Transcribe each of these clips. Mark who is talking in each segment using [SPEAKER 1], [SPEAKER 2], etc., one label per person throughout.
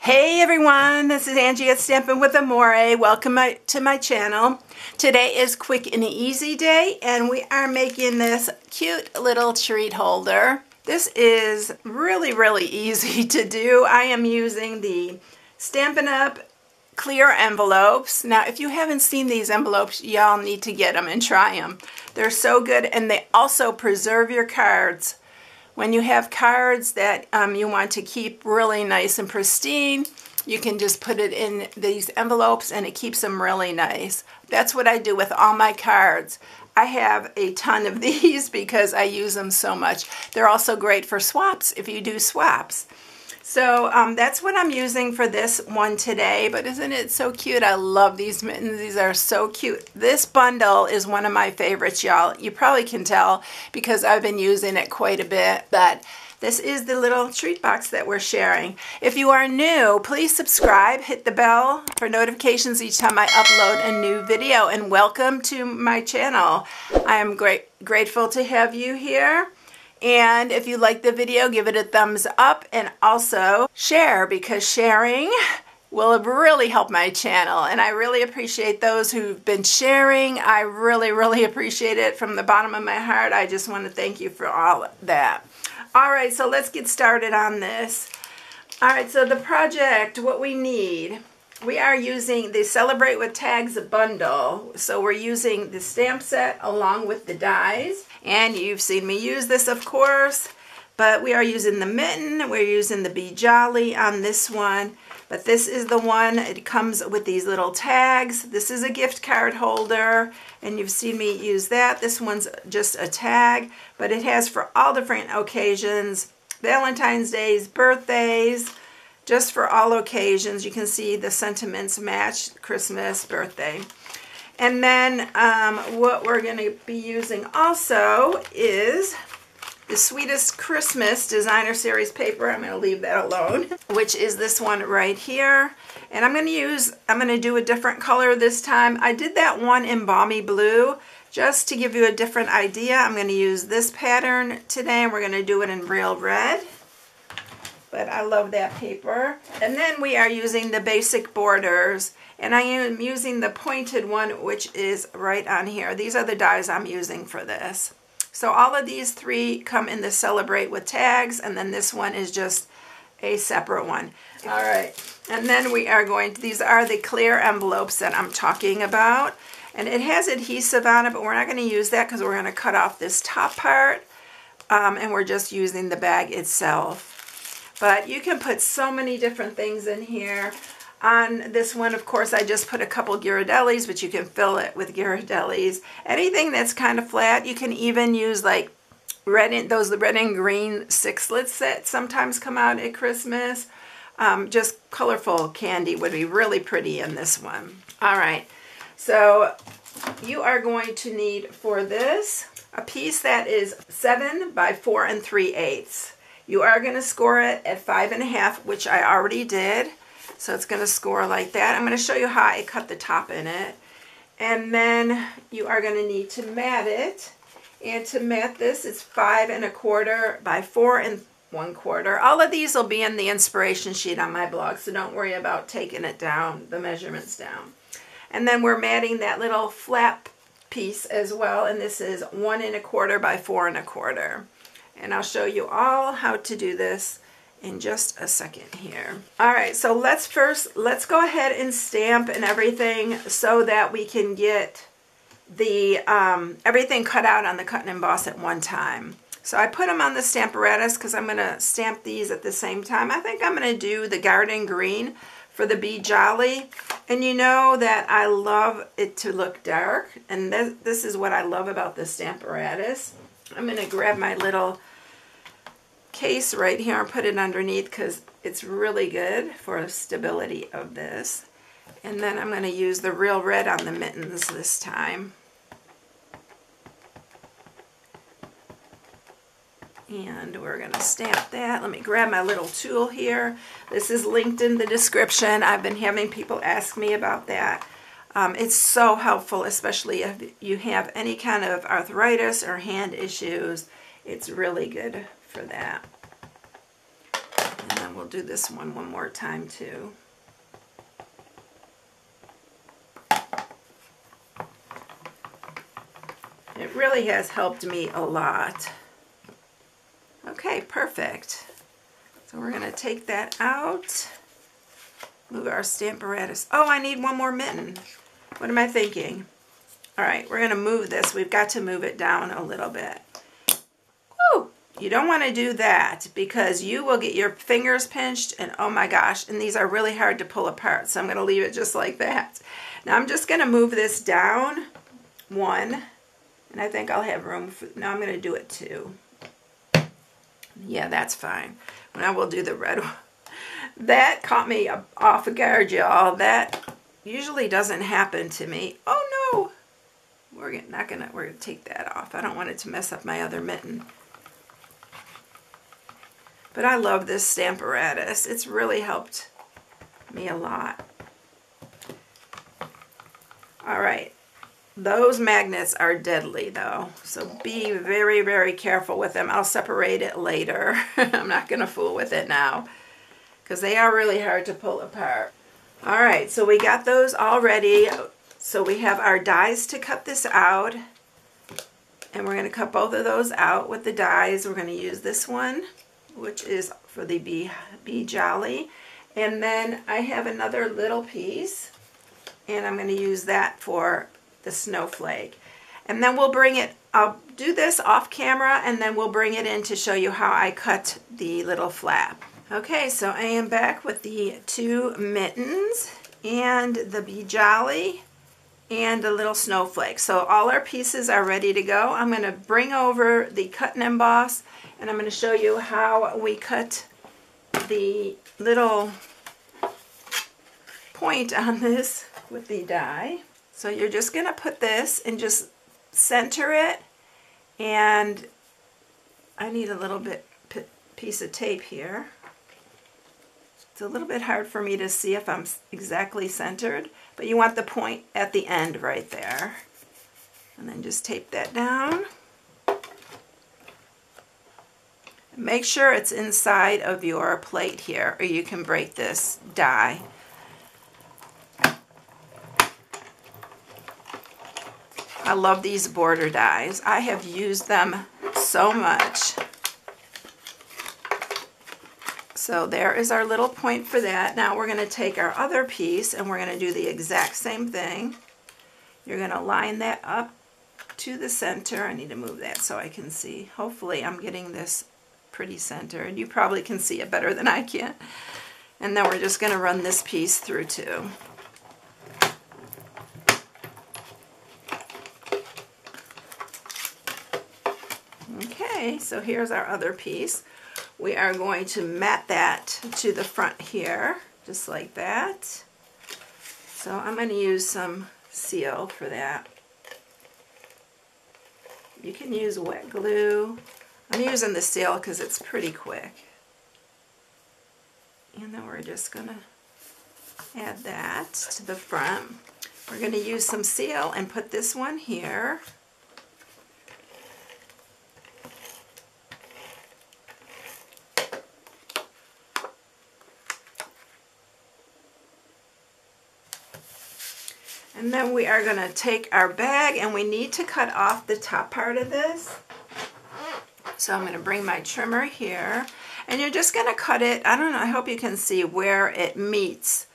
[SPEAKER 1] Hey everyone, this is Angie at StampingWithAmore. Welcome to my channel. Today is quick and easy day and we are making this cute little treat holder. This is really easy to do. I am using the Stampin'Up clear envelopes. Now if you haven't seen these envelopes, y'all need to get them and try them. They're so good and they also preserve your cards. When you have cards that you want to keep really nice and pristine, you can just put it in these envelopes and it keeps them really nice. That's what I do with all my cards. I have a ton of these because I use them so much. They're also great for swaps if you do swaps. So that's what I'm using for this one today, but isn't it so cute? I love these mittens. These are so cute. This bundle is one of my favorites, y'all. You probably can tell because I've been using it quite a bit, but this is the little treat box that we're sharing. If you are new, please subscribe, hit the bell for notifications each time I upload a new video, and welcome to my channel. I am grateful to have you here. And if you like the video, give it a thumbs up and also share, because sharing will really help my channel. And I really appreciate those who've been sharing. I really appreciate it from the bottom of my heart. I just want to thank you for all of that. All right, so let's get started on this. All right, so the project, what we need, we are using the Celebrate with Tags bundle. So we're using the stamp set along with the dies. And you've seen me use this, of course, but we are using the Mitten, we're using the Be Jolly on this one, but this is the one, it comes with these little tags. This is a gift card holder, and you've seen me use that. This one's just a tag, but it has for all different occasions, Valentine's Days, birthdays, just for all occasions. You can see the sentiments match, Christmas, birthday. And then what we're going to be using also is the Sweetest Christmas Designer Series paper. I'm going to leave that alone, which is this one right here. And I'm going to do a different color this time. I did that one in Balmy Blue just to give you a different idea. I'm going to use this pattern today, and we're going to do it in Real Red. But I love that paper. And then we are using the basic borders. And I am using the pointed one, which is right on here. These are the dies I'm using for this. So all of these three come in the Celebrate with Tags, and then this one is just a separate one. All right, and then we are going to, these are the clear envelopes that I'm talking about. And it has adhesive on it, but we're not going to use that because we're going to cut off this top part, and we're just using the bag itself. But you can put so many different things in here. On this one, of course, I just put a couple Ghirardellis, but you can fill it with Ghirardellis. Anything that's kind of flat, you can even use like those red and green sixlets that sometimes come out at Christmas. Just colorful candy would be really pretty in this one. All right, so you are going to need for this a piece that is 7 by 4 3/8. You are going to score it at 5 1/2, which I already did. So it's going to score like that. I'm going to show you how I cut the top in it. And then you are going to need to mat it. And to mat this, it's 5 1/4 by 4 1/4. All of these will be in the inspiration sheet on my blog, so don't worry about taking it down, the measurements down. And then we're matting that little flap piece as well, and this is 1 1/4 by 4 1/4. And I'll show you all how to do this in just a second here. All right, so let's go ahead and stamp and everything so that we can get the everything cut out on the cut and emboss at one time. So I put them on the Stamparatus because I'm going to stamp these at the same time. I think I'm going to do the Garden Green for the Be Jolly. And you know that I love it to look dark, and this is what I love about the Stamparatus. I'm going to grab my little case right here and put it underneath because it's really good for the stability of this. And then I'm going to use the Real Red on the mittens this time. And we're going to stamp that. Let me grab my little tool here. This is linked in the description. I've been having people ask me about that. It's so helpful, especially if you have any kind of arthritis or hand issues. It's really good for that. And then then we'll do this one more time too. It really has helped me a lot. Okay, perfect. So we're going to take that out. Move our Stamparatus. Oh, I need one more mitten. What am I thinking? All right, we're going to move this. We've got to move it down a little bit. Woo! You don't want to do that because you will get your fingers pinched and oh my gosh, and these are really hard to pull apart. So I'm going to leave it just like that. Now I'm just going to move this down one, and I think I'll have room for, now I'm going to do it two. Yeah, that's fine. Now we'll do the red one. That caught me off guard, y'all. That usually doesn't happen to me. Oh no! We're gonna take that off. I don't want it to mess up my other mitten. But I love this Stamparatus. It's really helped me a lot. All right. Those magnets are deadly though, so be very, very careful with them. I'll separate it later. I'm not going to fool with it now because they are really hard to pull apart. All right, so we got those all ready. So we have our dies to cut this out, and we're going to cut both of those out with the dies. We're going to use this one, which is for the Be Jolly, and then I have another little piece, and I'm going to use that for the snowflake. And then we'll bring it, I'll do this off camera, and then we'll bring it in to show you how I cut the little flap. Okay, so I am back with the two mittens and the Be Jolly and the little snowflake. So all our pieces are ready to go. I'm going to bring over the cut and emboss, and I'm going to show you how we cut the little point on this with the die. So you're just going to put this and just center it, and I need a little bit piece of tape here. It's a little bit hard for me to see if I'm exactly centered, but you want the point at the end right there. And then just tape that down. Make sure it's inside of your plate here, or you can break this die. I love these border dies. I have used them so much. So there is our little point for that. Now we're going to take our other piece and we're going to do the exact same thing. You're going to line that up to the center. I need to move that so I can see. Hopefully I'm getting this pretty centered. You probably can see it better than I can. And then we're just going to run this piece through too. Okay, so here's our other piece. We are going to mat that to the front here, just like that. So I'm going to use some seal for that. You can use wet glue. I'm using the seal because it's pretty quick. And then we're just going to add that to the front. We're going to use some seal and put this one here. And then we are going to take our bag, and we need to cut off the top part of this. So I'm going to bring my trimmer here, and you're just going to cut it. I don't know, I hope you can see where it meets.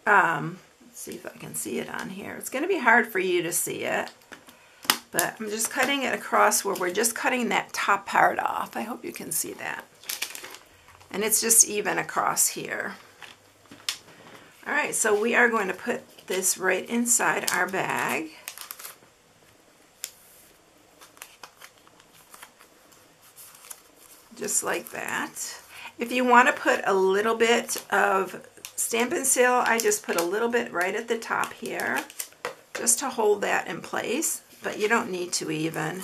[SPEAKER 1] Let's see if I can see it on here. It's going to be hard for you to see it, but I'm just cutting it across where we're just cutting that top part off. I hope you can see that. And it's just even across here. All right, so we are going to put this right inside our bag. Just like that. If you want to put a little bit of Stampin' Seal, I just put a little bit right at the top here, just to hold that in place, but you don't need to even.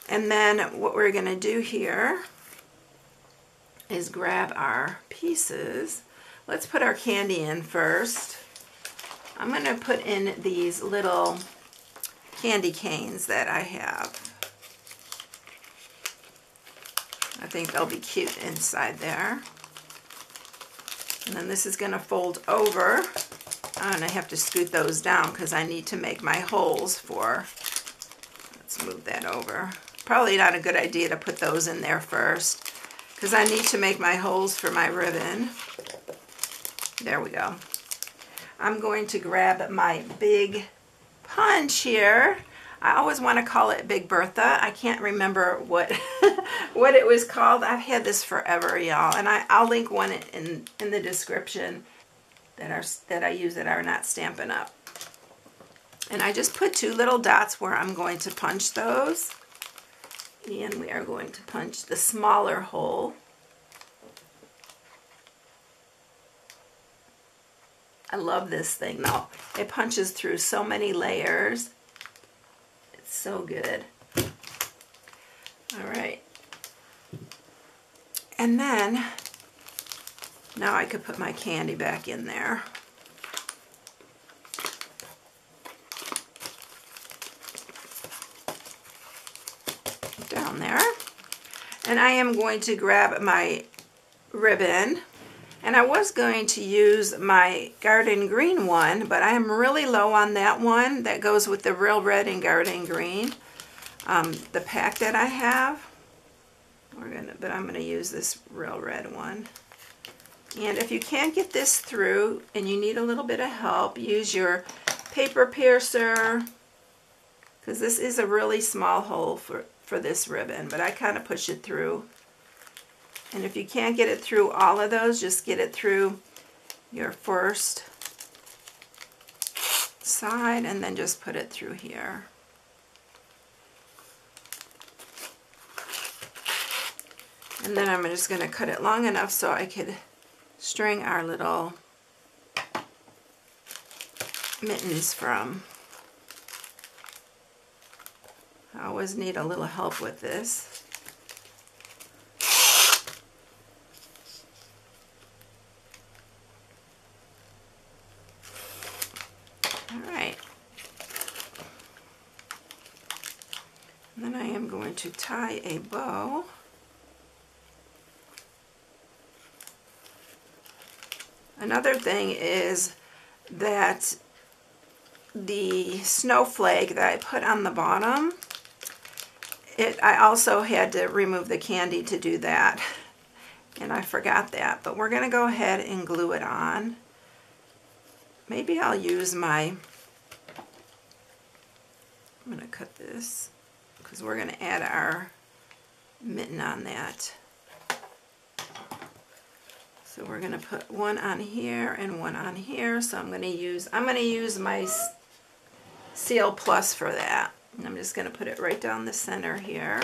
[SPEAKER 1] And then what we're going to do here is grab our pieces. Let's put our candy in first. I'm going to put in these little candy canes that I have. I think they'll be cute inside there. And then this is going to fold over. And I have to scoot those down because I need to make my holes for, let's move that over. Probably not a good idea to put those in there first because I need to make my holes for my ribbon. There we go. I'm going to grab my big punch here. I always want to call it Big Bertha. I can't remember what what it was called. I've had this forever, y'all, and I'll link one in the description that I use that are not Stampin' Up. And I just put 2 little dots where I'm going to punch those, and we are going to punch the smaller hole. I love this thing though. It punches through so many layers. It's so good. All right. And then, now I could put my candy back in there. Down there. And I am going to grab my ribbon. And I was going to use my garden green one, but I am really low on that one that goes with the real red and garden green. The pack that I have. But I'm going to use this real red one. And if you can't get this through and you need a little bit of help, use your paper piercer, because this is a really small hole for this ribbon, but I kind of push it through. And if you can't get it through all of those, just get it through your first side and then just put it through here. And then I'm just going to cut it long enough so I could string our little mittens from. I always need a little help with this. Alright. And then I am going to tie a bow. Another thing is that the snowflake that I put on the bottom, I also had to remove the candy to do that, and I forgot that, but we're going to go ahead and glue it on. Maybe I'll use I'm going to cut this because we're going to add our mitten on that. So we're going to put one on here and one on here. So I'm going to use my Seal Plus for that. And I'm just going to put it right down the center here.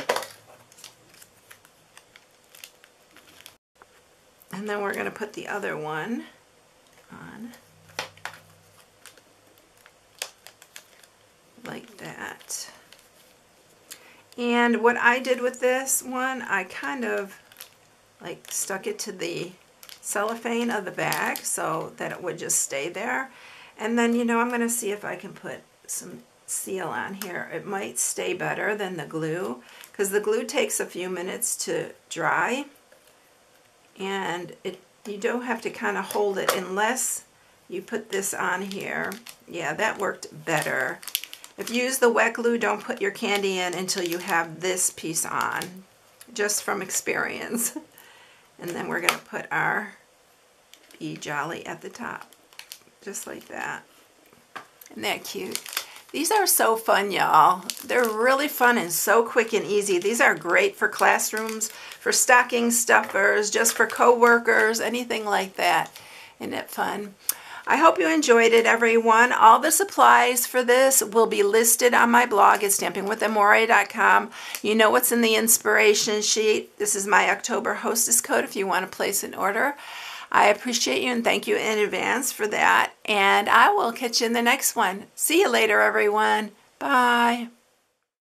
[SPEAKER 1] And then we're going to put the other one on like that. And what I did with this one, I kind of like stuck it to the cellophane of the bag so that it would just stay there. And then, you know, I'm going to see if I can put some seal on here. It might stay better than the glue because the glue takes a few minutes to dry, and you don't have to kind of hold it unless you put this on here. Yeah, that worked better. If you use the wet glue, don't put your candy in until you have this piece on, just from experience. And then we're going to put our Be Jolly at the top, just like that. Isn't that cute? These are so fun, y'all. They're really fun and so quick and easy. These are great for classrooms, for stocking stuffers, just for co-workers, anything like that. Isn't it fun? I hope you enjoyed it, everyone. All the supplies for this will be listed on my blog at StampingWithAmore.com. You know what's in the inspiration sheet. This is my October hostess code if you want to place an order. I appreciate you and thank you in advance for that. And I will catch you in the next one. See you later, everyone. Bye.